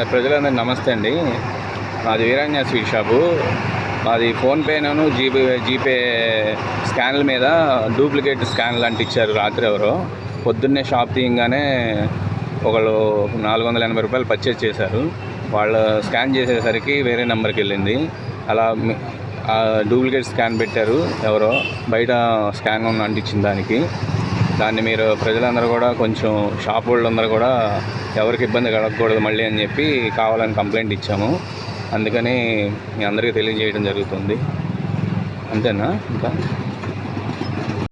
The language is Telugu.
ప్రజలందరూ నమస్తే అండి. మాది వీరాంజనేయ స్వీట్ షాపు. మాది ఫోన్పేను జీపే స్కాన్ల మీద డూప్లికేట్ స్కాన్లు అంటించారు రాత్రి ఎవరో. పొద్దున్నే షాప్ తీయంగానే ఒకళ్ళు 480 రూపాయలు పర్చేజ్ చేశారు. వాళ్ళు స్కాన్ చేసేసరికి వేరే నెంబర్కి వెళ్ళింది. అలా డూప్లికేట్ స్కాన్ పెట్టారు ఎవరో, బయట స్కాన్ అంటించిన దాన్ని మీరు ప్రజలందరూ కూడా కొంచెం షాప్ వాళ్ళందరూ కూడా ఎవరికి ఇబ్బంది కలగకూడదు మళ్ళీ అని చెప్పి కావాలని కంప్లైంట్ ఇచ్చాము. అందుకని మీ అందరికీ తెలియజేయడం జరుగుతుంది. అంతేనా ఇంకా?